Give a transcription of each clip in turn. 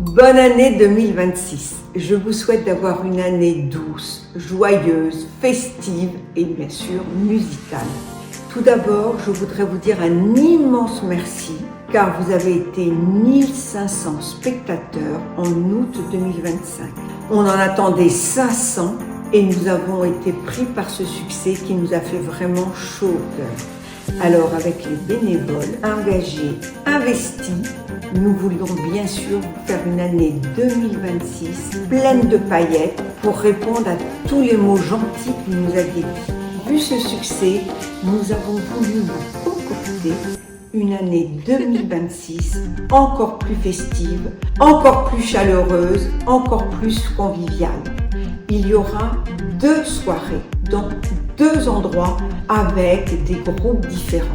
Bonne année 2026. Je vous souhaite d'avoir une année douce, joyeuse, festive et bien sûr musicale. Tout d'abord, je voudrais vous dire un immense merci car vous avez été 1500 spectateurs en août 2025. On en attendait 500 et nous avons été pris par ce succès qui nous a fait vraiment chaud au cœur. Alors avec les bénévoles engagés, investis, nous voulions bien sûr vous faire une année 2026 pleine de paillettes pour répondre à tous les mots gentils que vous nous aviez dit. Vu ce succès, nous avons voulu vous concocter une année 2026 encore plus festive, encore plus chaleureuse, encore plus conviviale. Il y aura 2 soirées dans 2 endroits avec des groupes différents.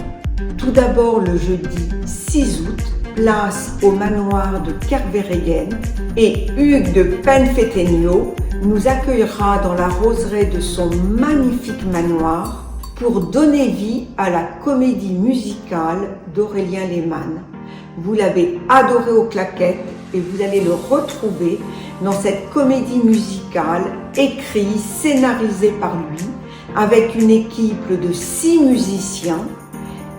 Tout d'abord le jeudi 6 août, place au manoir de Kervereyen et Hugues de Penfetenio nous accueillera dans la roseraie de son magnifique manoir pour donner vie à la comédie musicale d'Aurélien Lehmann. Vous l'avez adoré aux claquettes et vous allez le retrouver dans cette comédie musicale écrite, scénarisée par lui, avec une équipe de 6 musiciens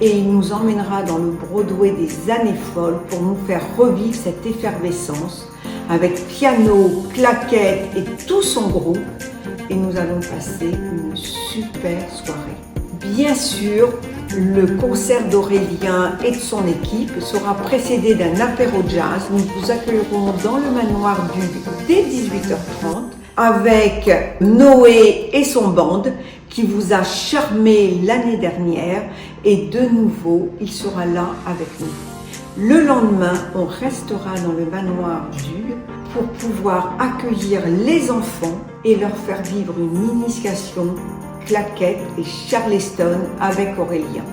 et il nous emmènera dans le Broadway des années folles pour nous faire revivre cette effervescence avec piano, claquettes et tout son groupe et nous allons passer une super soirée. Bien sûr, le concert d'Aurélien et de son équipe sera précédé d'un apéro jazz. Nous vous accueillerons dans le manoir d'Hugues dès 18h30 avec Noé et son band qui vous a charmé l'année dernière et de nouveau, il sera là avec nous. Le lendemain, on restera dans le manoir d'Hugues pour pouvoir accueillir les enfants et leur faire vivre une initiation claquette et Charleston avec Aurélien.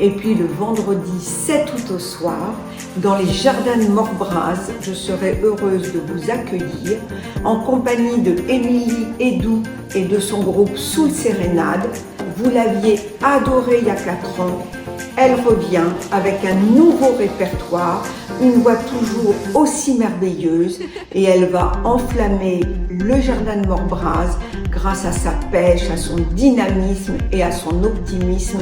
Et puis le vendredi 7 août au soir, dans les jardins de Morbraz, je serai heureuse de vous accueillir en compagnie de Émilie Edoux et de son groupe Soul Sérénade. Vous l'aviez adorée il y a 4 ans. Elle revient avec un nouveau répertoire, une voix toujours aussi merveilleuse et elle va enflammer le jardin de Morbraz grâce à sa pêche, à son dynamisme et à son optimisme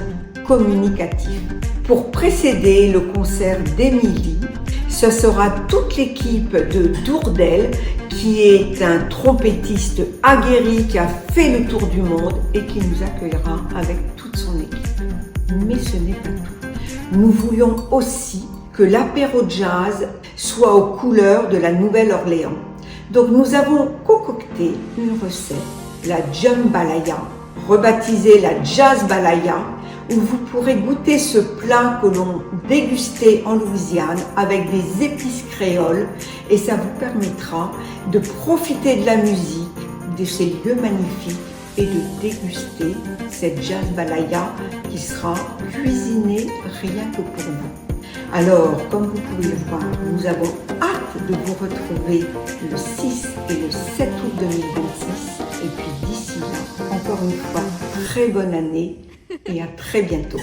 communicatif. Pour précéder le concert d'Émilie, ce sera toute l'équipe de Dourdel qui est un trompettiste aguerri qui a fait le tour du monde et qui nous accueillera avec toute son équipe. Mais ce n'est pas tout. Nous voulions aussi que l'apéro jazz soit aux couleurs de la Nouvelle-Orléans. Donc nous avons concocté une recette, la jambalaya, rebaptisée la jazz balaya, où vous pourrez goûter ce plat que l'on dégustait en Louisiane avec des épices créoles et ça vous permettra de profiter de la musique, de ces lieux magnifiques et de déguster cette jazz balaya qui sera cuisinée rien que pour vous. Alors, comme vous pouvez le voir, nous avons hâte de vous retrouver le 6 et le 7 août 2026 et puis d'ici là, encore une fois, très bonne année et à très bientôt.